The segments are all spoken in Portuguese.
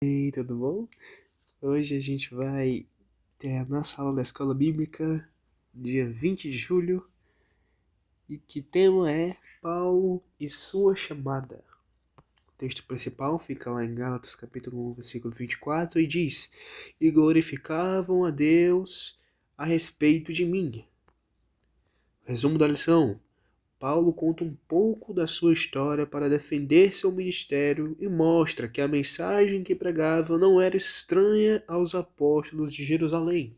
E tudo bom? Hoje a gente vai ter a nossa aula da Escola Bíblica, dia 20 de julho, e que tema é Paulo e sua chamada. O texto principal fica lá em Gálatas capítulo 1, versículo 24, e diz: E glorificavam a Deus a respeito de mim. Resumo da lição: Paulo conta um pouco da sua história para defender seu ministério e mostra que a mensagem que pregava não era estranha aos apóstolos de Jerusalém.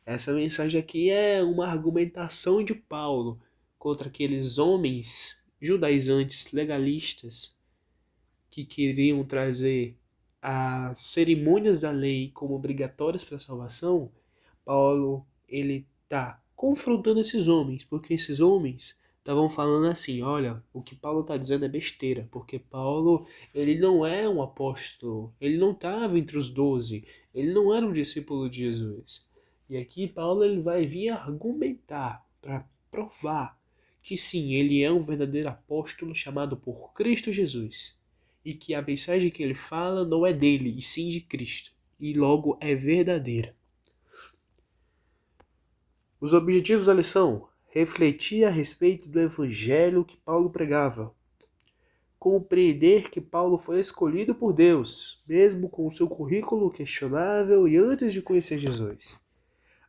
Essa mensagem aqui é uma argumentação de Paulo contra aqueles homens judaizantes legalistas que queriam trazer as cerimônias da lei como obrigatórias para a salvação. Paulo ele está confrontando esses homens, porque esses homens estavam falando assim, olha, o que Paulo está dizendo é besteira, porque Paulo ele não é um apóstolo, ele não estava entre os 12, ele não era um discípulo de Jesus. E aqui Paulo ele vai vir argumentar para provar que sim, ele é um verdadeiro apóstolo chamado por Cristo Jesus e que a mensagem que ele fala não é dele, e sim de Cristo, e logo é verdadeira. Os objetivos da lição: refletir a respeito do evangelho que Paulo pregava, compreender que Paulo foi escolhido por Deus, mesmo com o seu currículo questionável e antes de conhecer Jesus,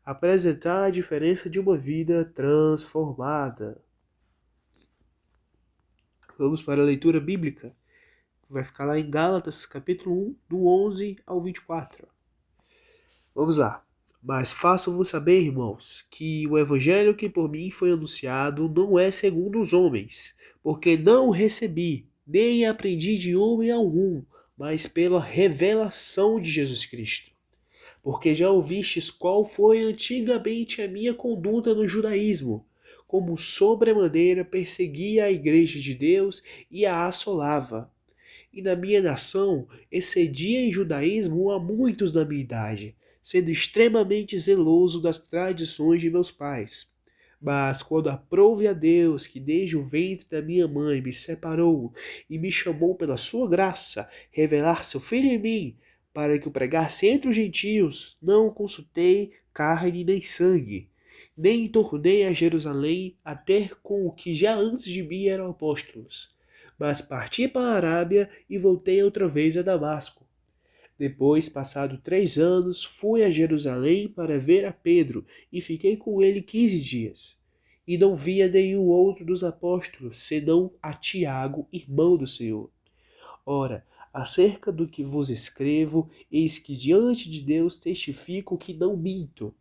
apresentar a diferença de uma vida transformada. Vamos para a leitura bíblica, que vai ficar lá em Gálatas, capítulo 1, do 11 ao 24. Vamos lá. Mas faço-vos saber, irmãos, que o evangelho que por mim foi anunciado não é segundo os homens, porque não o recebi, nem aprendi de homem algum, mas pela revelação de Jesus Cristo. Porque já ouvistes qual foi antigamente a minha conduta no judaísmo, como sobremaneira perseguia a igreja de Deus e a assolava. E na minha nação excedia em judaísmo a muitos da minha idade, sendo extremamente zeloso das tradições de meus pais. Mas quando aprouve a Deus, que desde o ventre da minha mãe me separou e me chamou pela sua graça, revelar seu Filho em mim, para que o pregasse entre os gentios, não consultei carne nem sangue, nem tornei a Jerusalém a ter com o que já antes de mim eram apóstolos, mas parti para a Arábia e voltei outra vez a Damasco. Depois, passado 3 anos, fui a Jerusalém para ver a Pedro e fiquei com ele 15 dias. E não via nenhum outro dos apóstolos, senão a Tiago, irmão do Senhor. Ora, acerca do que vos escrevo, eis que diante de Deus testifico que não minto.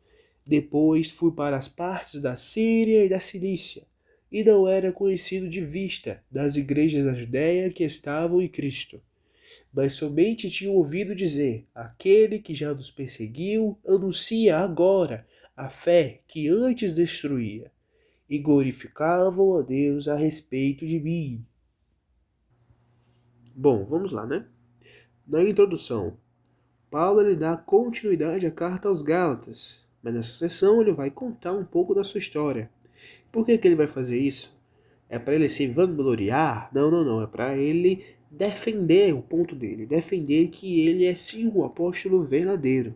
Depois fui para as partes da Síria e da Cilícia, e não era conhecido de vista das igrejas da Judéia que estavam em Cristo. Mas somente tinha ouvido dizer: aquele que já nos perseguiu anuncia agora a fé que antes destruía, e glorificavam a Deus a respeito de mim. Bom, vamos lá, né? Na introdução, Paulo ele dá continuidade à carta aos Gálatas, mas nessa sessão ele vai contar um pouco da sua história. Por que ele vai fazer isso? É para ele se vangloriar? Não, não, não. É para ele defender o ponto dele, defender que ele é sim o apóstolo verdadeiro.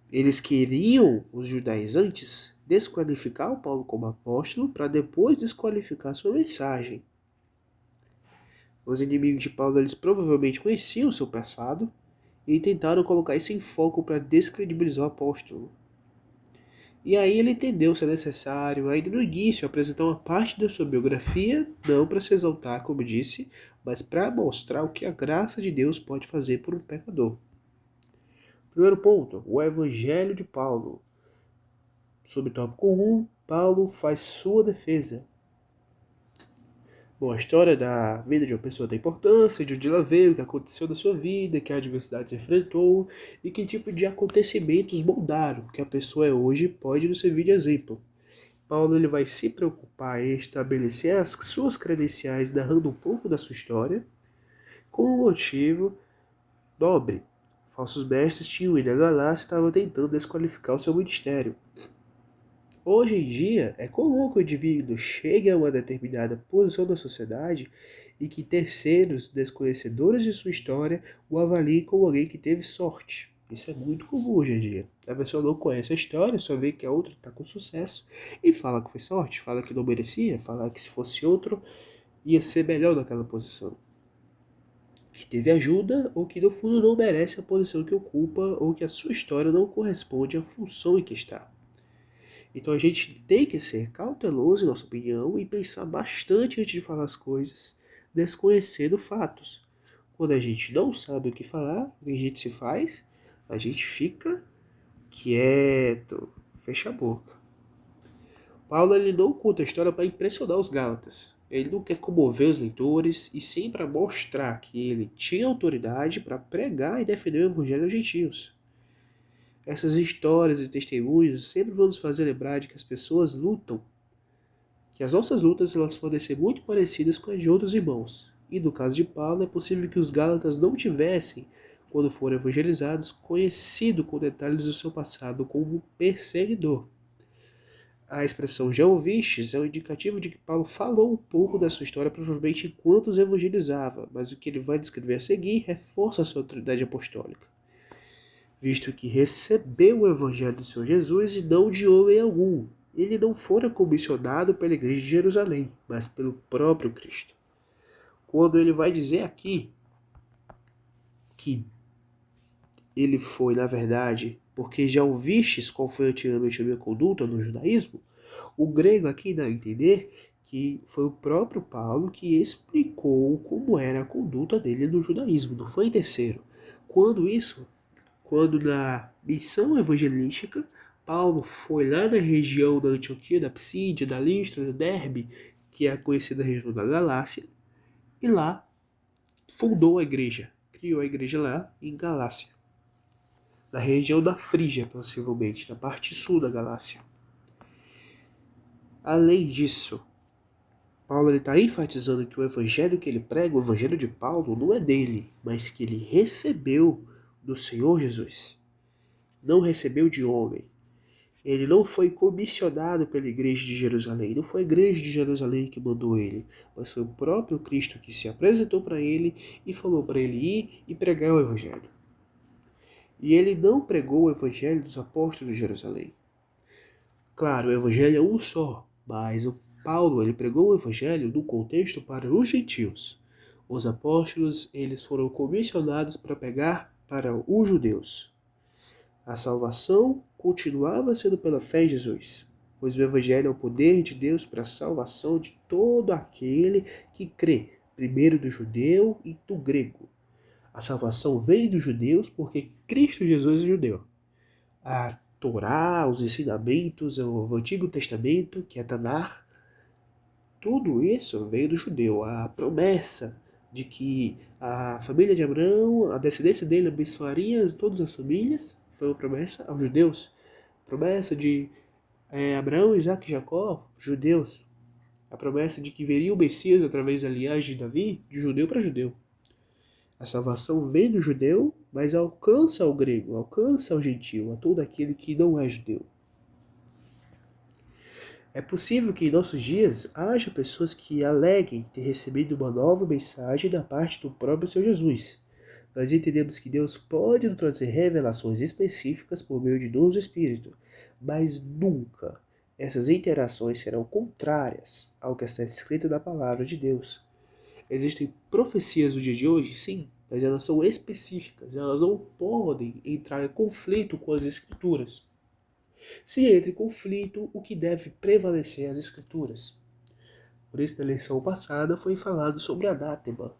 Eles queriam, os judaizantes, desqualificar o Paulo como apóstolo para depois desqualificar sua mensagem. Os inimigos de Paulo eles provavelmente conheciam o seu passado e tentaram colocar isso em foco para descredibilizar o apóstolo. E aí ele entendeu se é necessário, ainda no início, apresentar uma parte da sua biografia, não para se exaltar, como disse, mas para mostrar o que a graça de Deus pode fazer por um pecador. Primeiro ponto, o Evangelho de Paulo. Subtópico 1, Paulo faz sua defesa. Bom, a história da vida de uma pessoa tem importância, de onde ela veio, o que aconteceu na sua vida, que adversidade se enfrentou e que tipo de acontecimentos moldaram que a pessoa é hoje pode nos servir de exemplo. Paulo ele vai se preocupar em estabelecer as suas credenciais, narrando um pouco da sua história, com um motivo nobre. Falsos mestres tinham ido a Galácia e estavam tentando desqualificar o seu ministério. Hoje em dia, é comum que o indivíduo chegue a uma determinada posição na sociedade e que terceiros, desconhecedores de sua história, o avaliem como alguém que teve sorte. Isso é muito comum hoje em dia. A pessoa não conhece a história, só vê que a outra está com sucesso e fala que foi sorte, fala que não merecia, fala que se fosse outro ia ser melhor naquela posição. Que teve ajuda ou que no fundo não merece a posição que ocupa ou que a sua história não corresponde à função em que está. Então a gente tem que ser cauteloso em nossa opinião e pensar bastante antes de falar as coisas, desconhecendo fatos. Quando a gente não sabe o que falar, o que a gente se faz, a gente fica quieto, fecha a boca. Paulo ele não conta a história para impressionar os Gálatas. Ele não quer comover os leitores e sim para mostrar que ele tinha autoridade para pregar e defender o evangelho aos gentios. Essas histórias e testemunhos sempre vão nos fazer lembrar de que as pessoas lutam, que as nossas lutas elas podem ser muito parecidas com as de outros irmãos. E no caso de Paulo, é possível que os Gálatas não tivessem, quando foram evangelizados, conhecido com detalhes do seu passado como perseguidor. A expressão já ouvistes é um indicativo de que Paulo falou um pouco da sua história provavelmente enquanto os evangelizava, mas o que ele vai descrever a seguir reforça a sua autoridade apostólica, visto que recebeu o evangelho do Senhor Jesus e não de homem algum. Ele não fora comissionado pela igreja de Jerusalém, mas pelo próprio Cristo. Quando ele vai dizer aqui que ele foi, na verdade, porque já ouvistes qual foi antigamente a minha conduta no judaísmo, o grego aqui dá a entender que foi o próprio Paulo que explicou como era a conduta dele no judaísmo, não foi terceiro. Quando na missão evangelística, Paulo foi lá na região da Antioquia, da Psídia, da Listra, da Derbe, que é a conhecida região da Galácia, e lá fundou a igreja, criou a igreja lá em Galácia, na região da Frígia, possivelmente, na parte sul da Galácia. Além disso, Paulo está enfatizando que o evangelho que ele prega, o evangelho de Paulo, não é dele, mas que ele recebeu do Senhor Jesus. Não recebeu de homem. Ele não foi comissionado pela igreja de Jerusalém. Não foi a igreja de Jerusalém que mandou ele, mas foi o próprio Cristo que se apresentou para ele e falou para ele ir e pregar o evangelho. E ele não pregou o evangelho dos apóstolos de Jerusalém. Claro, o evangelho é um só, mas o Paulo ele pregou o evangelho no contexto para os gentios. Os apóstolos eles foram comissionados para pregar para os judeus. A salvação continuava sendo pela fé em Jesus, pois o evangelho é o poder de Deus para a salvação de todo aquele que crê, primeiro do judeu e do grego. A salvação vem dos judeus porque Cristo Jesus é judeu. A Torá, os ensinamentos, o Antigo Testamento, que é Tanar, tudo isso veio do judeu. A promessa de que a família de Abraão, a descendência dele abençoaria todas as famílias, foi uma promessa aos judeus. Promessa de Abraão, Isaac e Jacó, judeus. A promessa de que veria o Messias através da linhagem de Davi, de judeu para judeu. A salvação vem do judeu, mas alcança o grego, alcança o gentio, a todo aquele que não é judeu. É possível que em nossos dias haja pessoas que aleguem ter recebido uma nova mensagem da parte do próprio Senhor Jesus. Nós entendemos que Deus pode nos trazer revelações específicas por meio de dons do Espírito, mas nunca essas interações serão contrárias ao que está escrito na palavra de Deus. Existem profecias no dia de hoje? Sim, mas elas são específicas, elas não podem entrar em conflito com as Escrituras. Se entra em conflito, o que deve prevalecer as Escrituras. Por isso, na lição passada foi falado sobre anátema,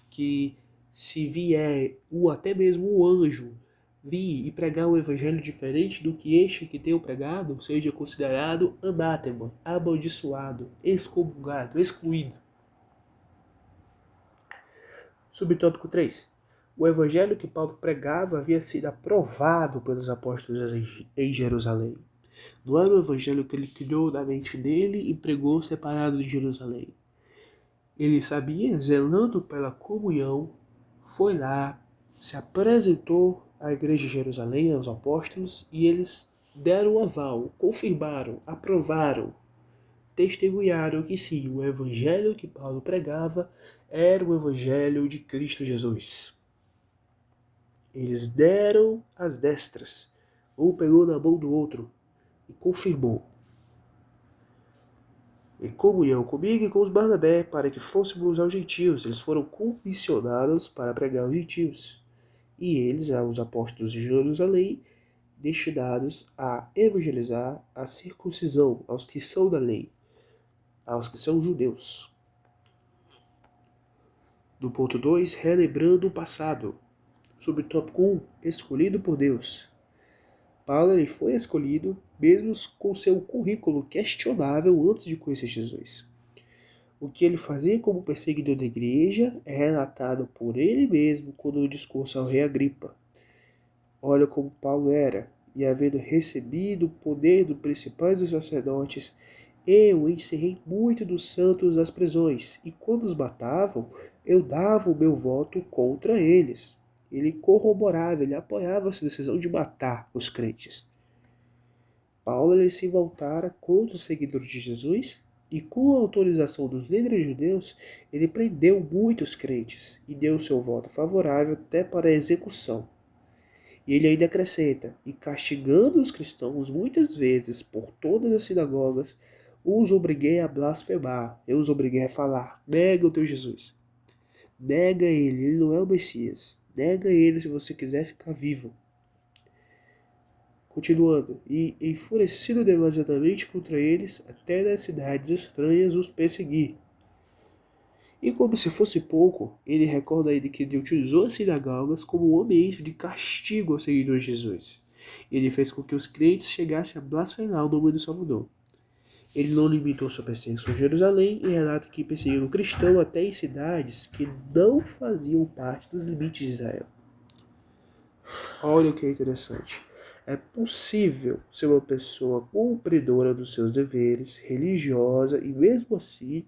que se vier até mesmo o anjo vir e pregar um evangelho diferente do que este que tem pregado, seja considerado anátema, amaldiçoado, excomungado, excluído. Subtópico 3. O evangelho que Paulo pregava havia sido aprovado pelos apóstolos em Jerusalém. Não era o evangelho que ele criou na mente dele e pregou separado de Jerusalém. Ele sabia, zelando pela comunhão, foi lá, se apresentou à igreja de Jerusalém, aos apóstolos, e eles deram o aval, confirmaram, aprovaram, testemunharam que sim, o evangelho que Paulo pregava era o Evangelho de Cristo Jesus. Eles deram as destras, um pegou na mão do outro e confirmou, em comunhão comigo e com os Barnabé, para que fôssemos aos gentios. Eles foram comissionados para pregar aos gentios. E eles, os apóstolos de Jerusalém, destinados a evangelizar a circuncisão, aos que são da lei, aos que são judeus. No ponto 2, relembrando o passado. Sobre o tópico 1, escolhido por Deus. Paulo ele foi escolhido mesmo com seu currículo questionável antes de conhecer Jesus. O que ele fazia como perseguidor da igreja é relatado por ele mesmo quando no discurso ao rei Agripa. Olha como Paulo era, e havendo recebido o poder dos principais dos sacerdotes, eu encerrei muito dos santos nas prisões, e quando os matavam, eu dava o meu voto contra eles. Ele corroborava, ele apoiava essa decisão de matar os crentes. Paulo ele se voltara contra os seguidores de Jesus e, com a autorização dos líderes judeus, ele prendeu muitos crentes e deu seu voto favorável até para a execução. E ele ainda acrescenta, e castigando os cristãos muitas vezes por todas as sinagogas, os obriguei a blasfemar, eu os obriguei a falar, nega o teu Jesus. Nega ele não é o Messias. Nega ele se você quiser ficar vivo. Continuando, e enfurecido demasiadamente contra eles, até nas cidades estranhas os persegui. E como se fosse pouco, ele recorda ainda que ele utilizou as sinagogas como um ambiente de castigo aos seguidores de Jesus. Ele fez com que os crentes chegassem a blasfemar o nome do Salvador. Ele não limitou sua perseguição em Jerusalém e relata que perseguiu o cristão até em cidades que não faziam parte dos limites de Israel. Olha o que é interessante. É possível ser uma pessoa cumpridora dos seus deveres, religiosa e mesmo assim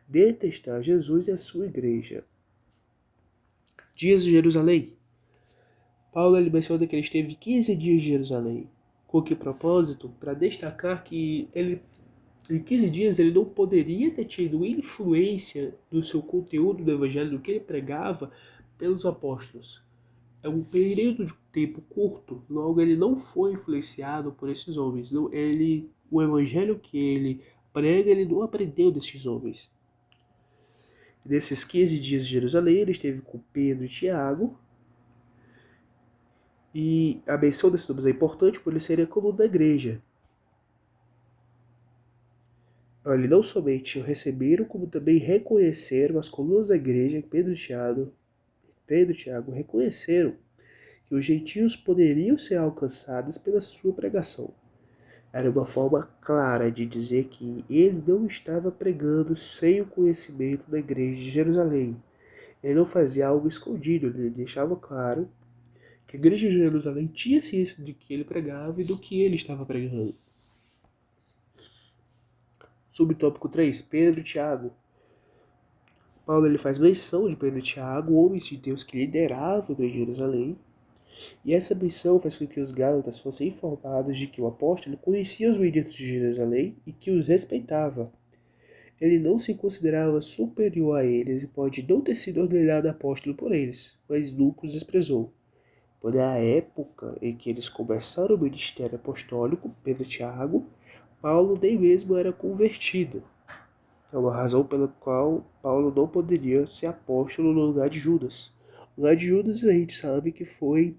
detestar Jesus e a sua igreja. Dias de Jerusalém. Paulo ele menciona que ele esteve 15 dias em Jerusalém. Com que propósito? Para destacar que ele, em 15 dias ele não poderia ter tido influência do seu conteúdo do evangelho, do que ele pregava, pelos apóstolos. É um período de tempo curto, logo ele não foi influenciado por esses homens. Não, o evangelho que ele prega, ele não aprendeu desses homens. Nesses 15 dias de Jerusalém, ele esteve com Pedro e Tiago. E a menção desses nomes é importante por ele serem a coluna da igreja. Ele não somente o receberam, como também reconheceram as colunas da igreja. Pedro e Tiago reconheceram que os gentios poderiam ser alcançados pela sua pregação. Era uma forma clara de dizer que ele não estava pregando sem o conhecimento da igreja de Jerusalém. Ele não fazia algo escondido, ele deixava claro que a igreja de Jerusalém tinha ciência de que ele pregava e do que ele estava pregando. Subtópico 3, Pedro e Tiago. Paulo ele faz menção de Pedro e Tiago, homens de Deus que lideravam a igreja de Jerusalém. E essa missão faz com que os gálatas fossem informados de que o apóstolo conhecia os menditos de Jerusalém e que os respeitava. Ele não se considerava superior a eles e pode não ter sido ordenado apóstolo por eles, mas nunca os desprezou. Pois na época em que eles começaram o ministério apostólico, Pedro e Tiago, Paulo nem mesmo era convertido. É uma razão pela qual Paulo não poderia ser apóstolo no lugar de Judas. O lugar de Judas a gente sabe que foi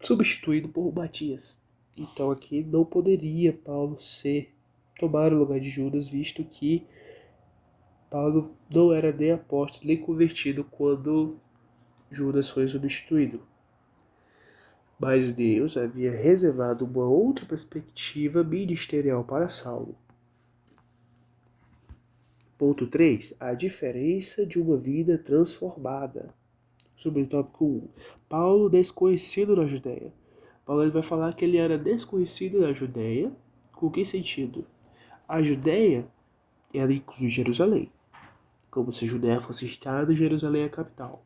substituído por Matias. Então aqui não poderia Paulo tomar o lugar de Judas, visto que Paulo não era nem apóstolo nem convertido quando Judas foi substituído. Mas Deus havia reservado uma outra perspectiva ministerial para Saulo. Ponto 3. A diferença de uma vida transformada. Sobre o tópico 1. Paulo desconhecido na Judéia. Paulo ele vai falar que ele era desconhecido na Judéia. Com que sentido? A Judéia, ela inclui Jerusalém. Como se Judéia fosse estado e Jerusalém é a capital.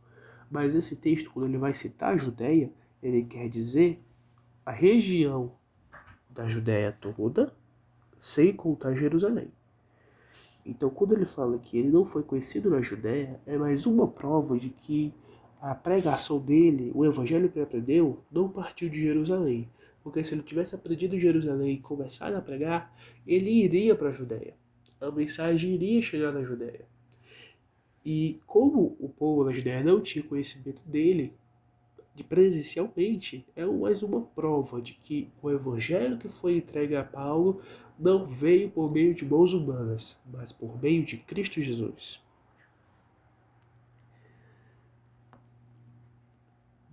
Mas esse texto, quando ele vai citar a Judéia, ele quer dizer a região da Judéia toda, sem contar Jerusalém. Então, quando ele fala que ele não foi conhecido na Judéia, é mais uma prova de que a pregação dele, o evangelho que ele aprendeu, não partiu de Jerusalém. Porque se ele tivesse aprendido em Jerusalém e começado a pregar, ele iria para a Judéia. A mensagem iria chegar na Judéia. E como o povo da Judéia não tinha conhecimento dele, de presencialmente, é mais uma prova de que o evangelho que foi entregue a Paulo não veio por meio de mãos humanas, mas por meio de Cristo Jesus.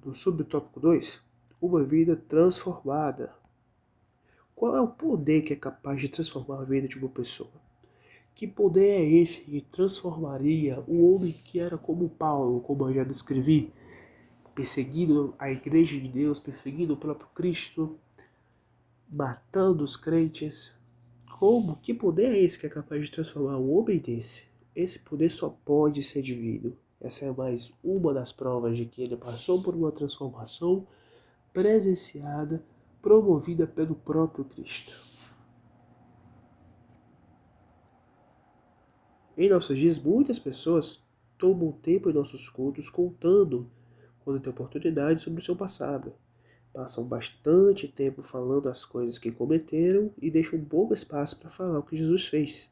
No subtópico 2, uma vida transformada. Qual é o poder que é capaz de transformar a vida de uma pessoa? Que poder é esse que transformaria um homem que era como Paulo, como eu já descrevi, perseguindo a igreja de Deus, perseguindo o próprio Cristo, matando os crentes? Como? Que poder é esse que é capaz de transformar um homem desse? Esse poder só pode ser divino. Essa é mais uma das provas de que ele passou por uma transformação presenciada, promovida pelo próprio Cristo. Em nossos dias, muitas pessoas tomam tempo em nossos cultos contando, quando tem oportunidade, sobre o seu passado. Passam bastante tempo falando as coisas que cometeram e deixam pouco espaço para falar o que Jesus fez.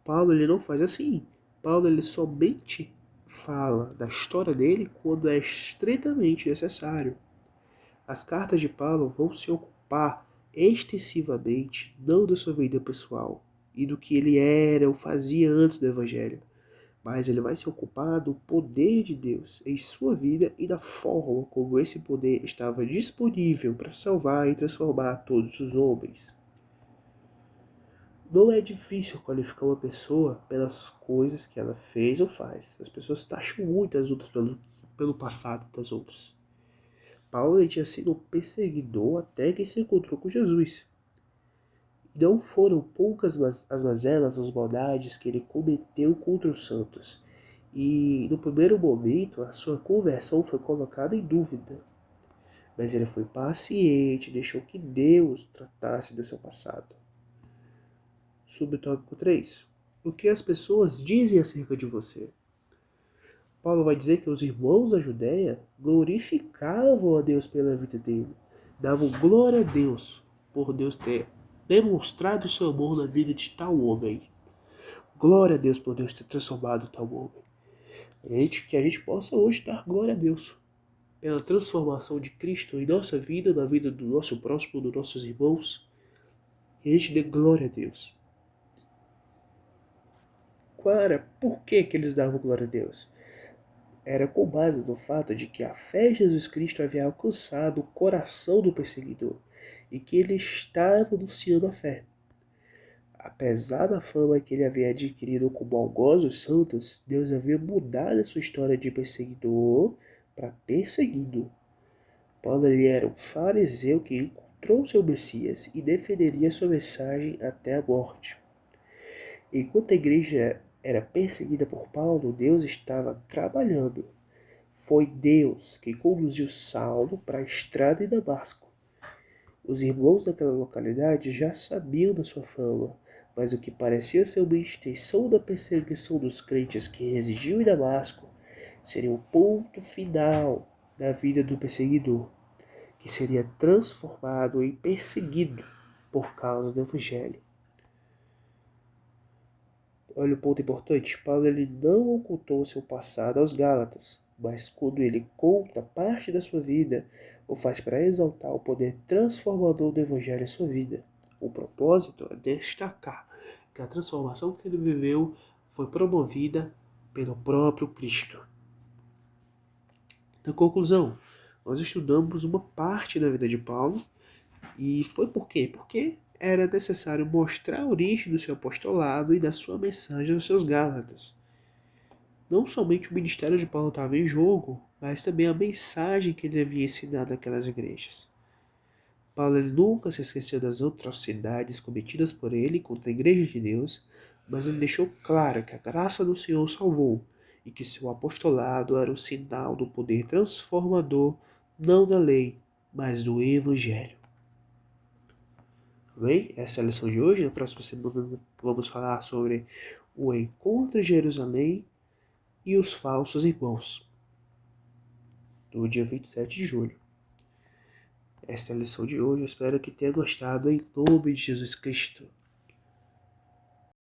Paulo ele não faz assim. Paulo ele somente fala da história dele quando é estritamente necessário. As cartas de Paulo vão se ocupar extensivamente não da sua vida pessoal e do que ele era ou fazia antes do Evangelho, mas ele vai se ocupar do poder de Deus em sua vida e da forma como esse poder estava disponível para salvar e transformar todos os homens. Não é difícil qualificar uma pessoa pelas coisas que ela fez ou faz. As pessoas taxam muito as outras pelo passado das outras. Paulo ele tinha sido um perseguidor até que se encontrou com Jesus. Não foram poucas as mazelas, as maldades que ele cometeu contra os santos. E no primeiro momento a sua conversão foi colocada em dúvida. Mas ele foi paciente, deixou que Deus tratasse do seu passado. Subtópico 3. O que as pessoas dizem acerca de você? Paulo vai dizer que os irmãos da Judéia glorificavam a Deus pela vida dele. Davam glória a Deus por Deus ter demonstrado o seu amor na vida de tal homem. Glória a Deus por Deus ter transformado tal homem. Que a gente possa hoje dar glória a Deus pela transformação de Cristo em nossa vida, na vida do nosso próximo, dos nossos irmãos. Que a gente dê glória a Deus. Por que eles davam glória a Deus? Era com base no fato de que a fé em Jesus Cristo havia alcançado o coração do perseguidor e que ele estava anunciando a fé. Apesar da fama que ele havia adquirido como algoz dos santos, Deus havia mudado a sua história de perseguidor para perseguido. Paulo ele era um fariseu que encontrou seu Messias e defenderia sua mensagem até a morte. Enquanto a igreja era perseguida por Paulo, Deus estava trabalhando. Foi Deus que conduziu Saulo para a estrada de Damasco. Os irmãos daquela localidade já sabiam da sua fama, mas o que parecia ser uma extensão da perseguição dos crentes que residiam em Damasco seria o ponto final da vida do perseguidor, que seria transformado em perseguido por causa do Evangelho. Olha o ponto importante, Paulo ele não ocultou seu passado aos Gálatas, mas quando ele conta parte da sua vida, o faz para exaltar o poder transformador do Evangelho em sua vida. O propósito é destacar que a transformação que ele viveu foi promovida pelo próprio Cristo. Na conclusão, nós estudamos uma parte da vida de Paulo, e foi por quê? Porque era necessário mostrar a origem do seu apostolado e da sua mensagem aos seus Gálatas. Não somente o ministério de Paulo estava em jogo, mas também a mensagem que ele havia ensinado àquelas igrejas. Paulo ele nunca se esqueceu das atrocidades cometidas por ele contra a igreja de Deus, mas ele deixou claro que a graça do Senhor o salvou e que seu apostolado era um sinal do poder transformador, não da lei, mas do Evangelho. Bem, essa é a lição de hoje. Na próxima semana vamos falar sobre o encontro em Jerusalém e os falsos irmãos, do dia 27 de julho. Esta é a lição de hoje, eu espero que tenha gostado em nome de Jesus Cristo.